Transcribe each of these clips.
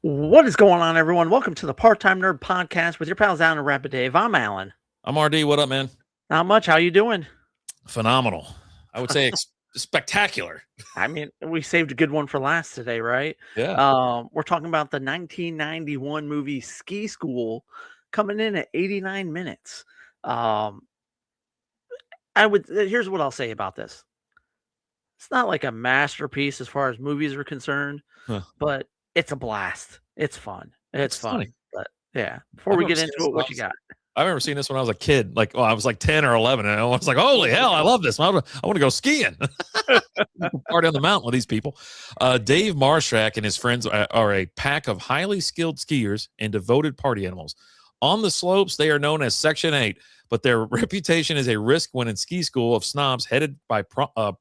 What is going on, everyone? Welcome to the Part-Time Nerd Podcast with your pals Alan and Rapid Dave. I'm Alan. I'm RD. What up, man? Not much. How you doing? Phenomenal. I would say spectacular. I mean, we saved a good one for last today, right? Yeah. We're talking about the 1991 movie Ski School, coming in at 89 minutes. Um, here's what I'll say about this. It's not like a masterpiece as far as movies are concerned, Huh. but it's a blast. It's fun. It's fun. funny. But yeah, before we get into it, what you got? I remember seeing this when I was a kid. Like, I was like 10 or 11, and I was like, "Holy hell, I love this! I want to go skiing, party on the mountain with these people." Dave Marshak and his friends are a pack of highly skilled skiers and devoted party animals. On the slopes, they are known as Section 8, but their reputation is a risk when in ski school of snobs headed by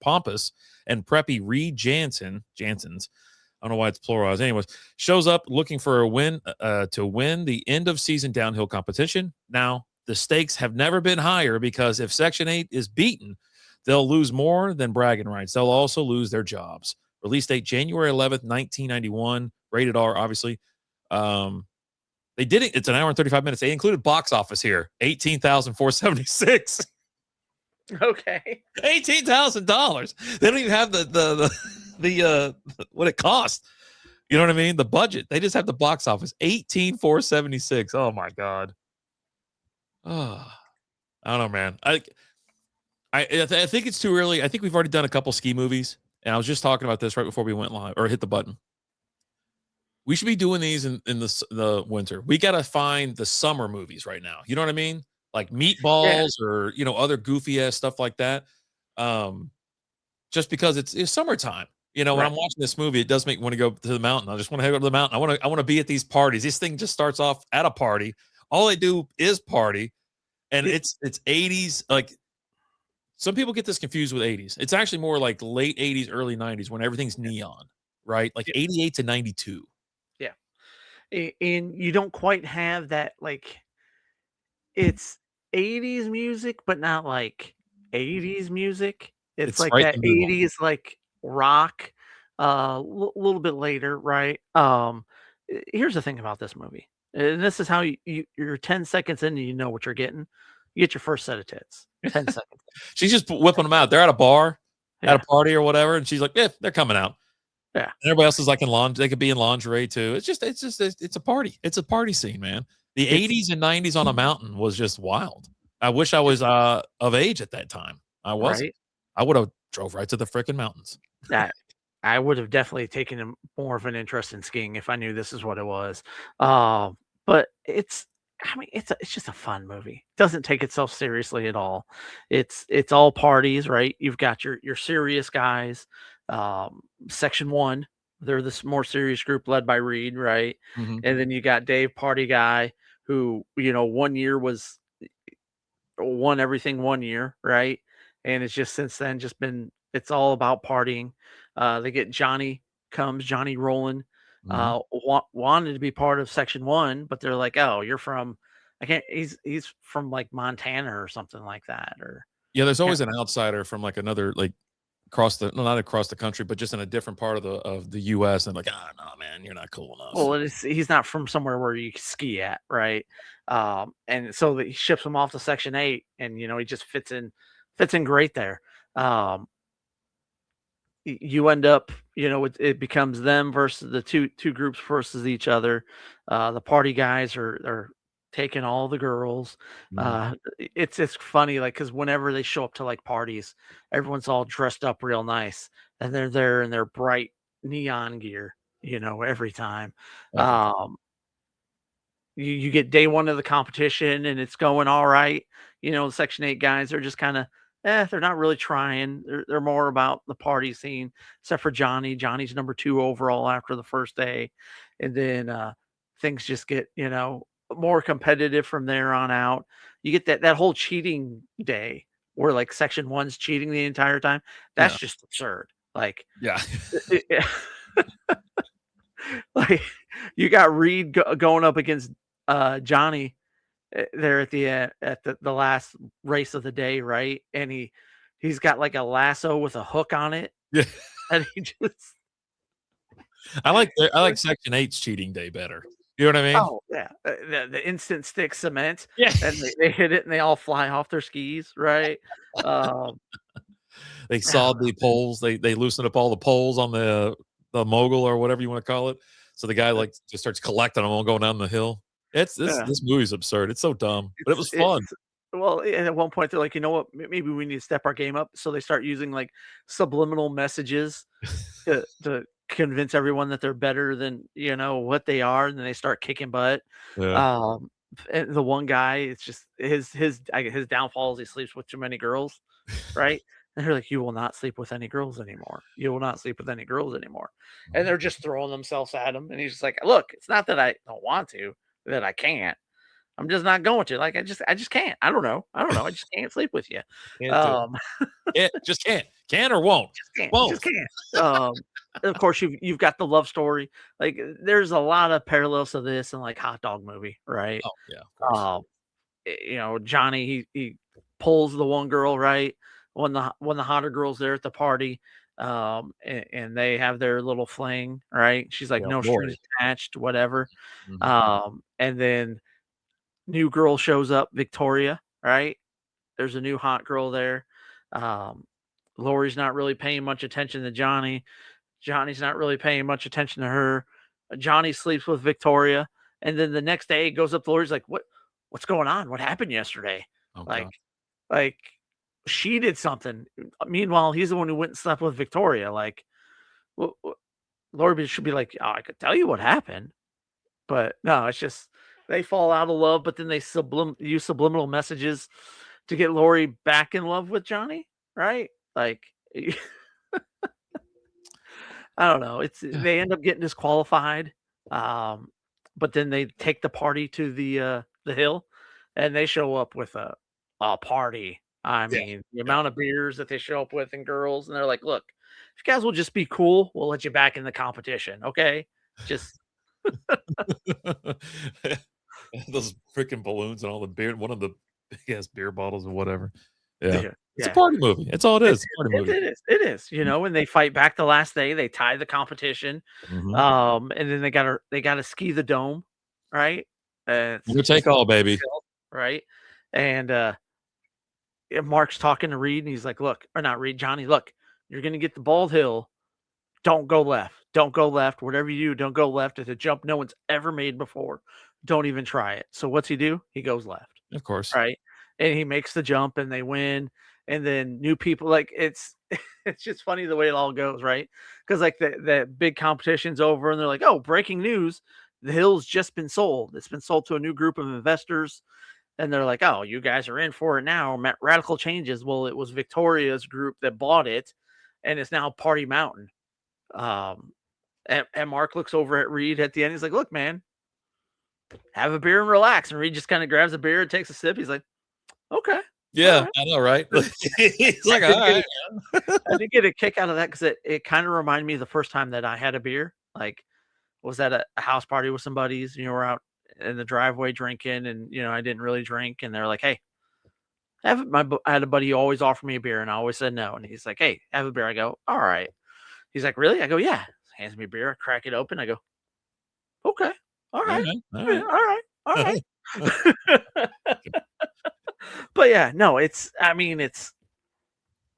pompous and preppy Reed Jansen's. I don't know why it's pluralized. Anyways, shows up looking for a win to win the end of season downhill competition. Now, the stakes have never been higher because if Section 8 is beaten, they'll lose more than bragging rights. They'll also lose their jobs. Release date January 11th, 1991. Rated R, obviously. They did it. It's an hour and 35 minutes. They included box office here. $18,476. Okay. $18,000. They don't even have the what it cost. You know what I mean? The budget. They just have the box office. 18,476. Oh my God. Oh, I don't know, man. I think it's too early. I think we've already done a couple ski movies, and I was just talking about this right before we went live or hit the button. We should be doing these in the winter. We got to find the summer movies right now. You know what I mean? Like Meatballs or other goofy ass stuff like that. Just because it's summertime. When I'm watching this movie, it does make me want to go to the mountain. I just want to head up to the mountain. I want to be at these parties. This thing just starts off at a party. All they do is party, and it's 80s. Like, some people get this confused with 80s. It's actually more like late 80s, early 90s when everything's neon, right? Like 88 to 92. Yeah. And you don't quite have that, like, it's 80s music, but not like 80s music. It's like right that in the middle. 80s like rock, little bit later, right? Here's the thing about this movie, and this is how you're 10 seconds in and you know what you're getting. You get your first set of tits. 10 seconds. She's just whipping them out. They're at a bar, Yeah. at a party or whatever, and she's like, "Yeah, they're coming out." Yeah. And everybody else is like in lingerie. They could be in lingerie too. It's a party. It's a party scene, man. The 80s and 90s on a mountain was just wild. I wish I was of age at that time. I wasn't. Right. I would have drove right to the freaking mountains. That I would have definitely taken more of an interest in skiing if I knew this is what it was. But it's just a fun movie. It doesn't take itself seriously at all. It's all parties, right? You've got your serious guys. Section 1, they're this more serious group led by Reed, right? Mhm. And then you got Dave, party guy, who, 1 year won everything 1 year, right? And it's just since then just been it's all about partying. They get Johnny Roland, Mhm. wanted to be part of Section 1, but they're like, "Oh, you're from." I can't. He's from like Montana or something like that, or Yeah, there's can't. always an outsider from like another not across the country, but just in a different part of the US, and like, no, man, you're not cool enough. Well, he's not from somewhere where you ski at, right? And so he ships him off to Section 8, and he just fits in great there. Um, you end up, it becomes them versus the two groups versus each other. The party guys are taking all the girls. Mhm. It's funny, like, because whenever they show up to like parties, everyone's all dressed up real nice, and they're there in their bright neon gear, every time. Every time. You get day one of the competition and it's going all right. The Section 8 guys are just kind of, they're not really trying. They're more about the party scene, except for Johnny. Johnny's number 2 overall after the first day. And then things just get, more competitive from there on out. You get that whole cheating day where like Section 1's cheating the entire time. That's Yeah. just absurd. Like, Yeah. like you got Reed going up against Johnny there at the last race of the day, right? And he's got like a lasso with a hook on it, Yeah. and he just I like Section 8's cheating day better. You know what I mean? Oh, yeah, the instant stick cement, Yeah. and they hit it and they all fly off their skis, right? Um, They sawed the poles. They loosened up all the poles on the mogul or whatever you want to call it. So the guy like just starts collecting them all going down the hill. It's yeah, this movie's absurd. It's so dumb, but it was fun. it's well, and at one point they're like, "You know what? Maybe we need to step our game up." So they start using, like, subliminal messages to convince everyone that they're better than, what they are, and then they start kicking butt. Yeah. Um, and the one guy, it's just his downfall is he sleeps with too many girls, right? And they're like, "You will not sleep with any girls anymore. You will not sleep with any girls anymore." And they're just throwing themselves at him, and he's just like, "Look, it's not that I don't want to, that I can't. I'm just not going to. Like, I just can't. I don't know. I don't know. I just can't sleep with you. Can't do it. Um, Just can't. Can or won't. just can't. Both. Just can't." And of course, you've got the love story. Like, there's a lot of parallels to this and like Hot Dog Movie, right? Oh, yeah, of course. Um, Johnny, he pulls the one girl, right? When the hotter girl's there at the party, and they have their little fling, right? She's like, Yeah, no strings Lori. attached, whatever. Mhm. And then new girl shows up, Victoria, right? There's a new hot girl there. Um, Lori's not really paying much attention to Johnny. Johnny's not really paying much attention to her. Johnny sleeps with Victoria, and then the next day he goes up to Lori's like, What's going on? What happened yesterday?" Oh Like god. like she did something. Meanwhile, he's the one who went and slept with Victoria. Like, Lori should be like, "Oh, I could tell you what happened," but no, it's just they fall out of love, but then they use subliminal messages to get Lori back in love with Johnny, right? Like, I don't know. They end up getting disqualified, um, but then they take the party to the hill, and they show up with a party. I Yeah, mean, the yeah. amount of beers that they show up with and girls, and they're like, "Look, if you guys will just be cool, we'll let you back in the competition, okay? Just Those freaking balloons and all the beer one of the big ass beer bottles or whatever. Yeah. yeah, It's a yeah." party movie. It's all it It is. It's a party it movie. it is, it is, and they fight back the last day. They tie the competition, Mhm. and then they gotta ski the dome, right? Winner It's take all, baby. hill, right? And Mark's talking to Reed, and he's like, "Look," or not Reed, Johnny, "Look, you're gonna get the bald hill. Don't go left. Don't go left. Whatever you do, don't go left. It's a jump no one's ever made before. Don't even try it." So what's he do? He goes left, Of course. right? And he makes the jump, and they win. And then new people, like, it's it's just funny the way it all goes, right? Because like the big competition's over, and they're like, "Oh, breaking news! The hill's just been sold. It's been sold to a new group of investors." And they're like, "Oh, you guys are in for it now. Radical changes." Well, it was Victoria's group that bought it, and it's now Party Mountain. Um, and Mark looks over at Reed at the end. He's like, "Look, man, have a beer and relax." And Reed just kind of grabs a beer and takes a sip. He's like, "Okay, all Yeah, right." I know, right? He's I like, did get "Alright." I did get a kick out of that because it kind of reminded me of the first time that I had a beer. Like, was at a house party with some buddies. We're out in the driveway drinking, and I didn't really drink, and they're like, "Hey, I had a buddy who always offered me a beer, and I always said no. And he's like, "Hey, have a beer." I go, "All right." He's like, "Really?" I go, "Yeah." Hands me a beer. I crack it open. I go, "Okay, all right, Alright, yeah, alright. all right, all right." But yeah, no, I mean, it's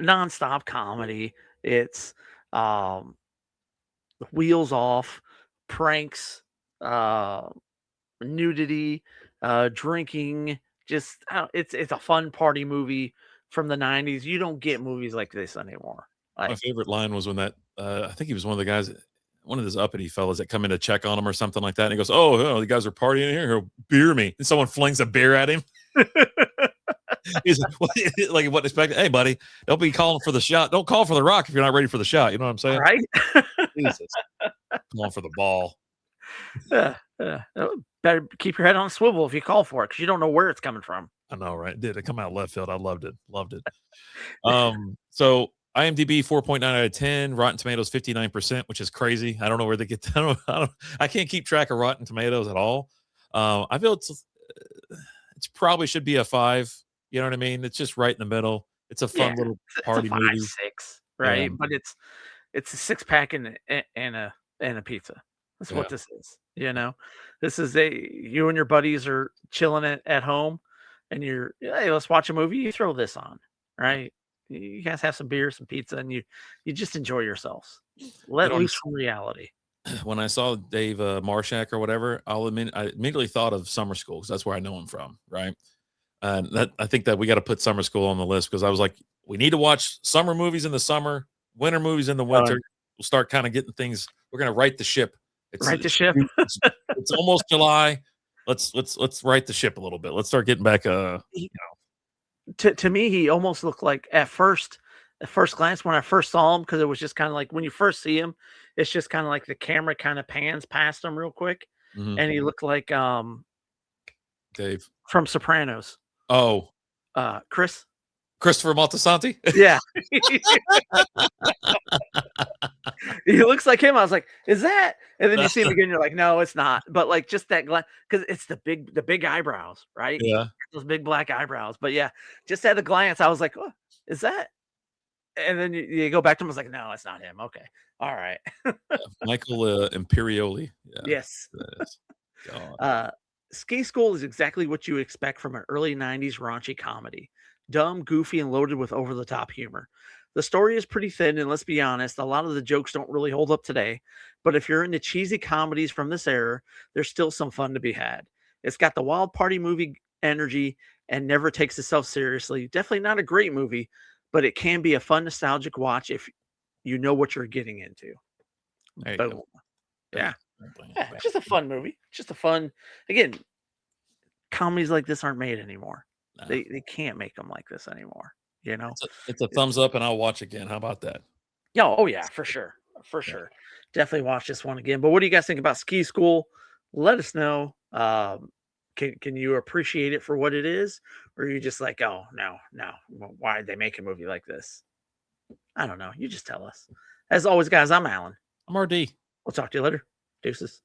nonstop comedy. It's um, wheels off, pranks, uh, nudity, drinking. Just it's a fun party movie from the '90s. You don't get movies like this anymore. My Like, favorite line was when I think he was one of the guys one of those uppity fellas that come in to check on him or something like that, and he goes, "Oh, you guys are partying here? Here, beer me." And someone flings a beer at him. He's like, "What?" Like he wasn't expecting, "Hey, buddy, don't be calling for the shot. Don't call for the rock if you're not ready for the shot." You know what I'm saying? right? Jesus. Calling for the ball. Better keep your head on a swivel if you call for it, because you don't know where it's coming from. I know, right? Did it come out left field? I loved it. Loved it. So IMDb 4.9 out of 10, Rotten Tomatoes 59%, which is crazy. I don't know where they get I can't keep track of Rotten Tomatoes at all. I feel it's probably should be a 5. You know what I mean? It's just right in the middle. It's a Yeah, fun little it's a party five, movie. six, Yeah. right? But it's a six pack and a and a pizza. That's Yeah. what this is, you know? This is you and your buddies are chilling at home, and you're, "Hey, let's watch a movie." You throw this on, right? You guys have some beer, some pizza, and you just enjoy yourselves. You Let know, loose from reality. when I saw Dave Marshak or whatever, I'll admit I immediately thought of Summer School because that's where I know him from, right? And that I think that we got to put Summer School on the list because I was like, we need to watch summer movies in the summer, winter movies in the Uh, winter. We'll start kind of getting things. We're gonna right the ship. It's right to ship. it's, it's almost July. Let's right the ship a little bit. Let's start getting back. He to me, he almost looked like at first glance when I first saw him, because it was just kinda like when you first see him, it's just kinda like the camera kinda pans past him real quick, Mhm. and he looked like, Dave. from Sopranos, Oh, Chris? Christopher Moltisanti. Yeah. He looks like him. I was like, "Is that?" And then you see him again, you're like, "No, it's not." But, like, just that because it's the big eyebrows, right? Yeah. Those big black eyebrows. But, yeah, just at a glance, I was like, "Oh, is that?" And then you go back to him, I was like, "No, it's not him. Okay. Alright." Michael Imperioli. Yeah. Yes. That is. God. Uh, Ski School is exactly what you expect from an early 90s raunchy comedy. Dumb, goofy, and loaded with over the top humor. The story is pretty thin, and let's be honest, a lot of the jokes don't really hold up today. But if you're into cheesy comedies from this era, there's still some fun to be had. It's got the wild party movie energy and never takes itself seriously. Definitely not a great movie, but it can be a fun, nostalgic watch if you know what you're getting into. There you go. Boom. Bam, Yeah. bam, bam, Yeah, bam. it's just a fun movie. It's just a fun, again, comedies like this aren't made anymore. Nah. They can't make them like this anymore, you know? It's a thumbs It's up, and I'll watch again. How about that? yeah, oh yeah, for sure. For Yeah. sure. Definitely watch this one again. But what do you guys think about Ski School? Let us know. Can you appreciate it for what it is? Or are you just like, oh no, no, why did they make a movie like this? I don't know. You just tell us. As always, guys, I'm Alan. I'm RD. We'll talk to you later. Deuces.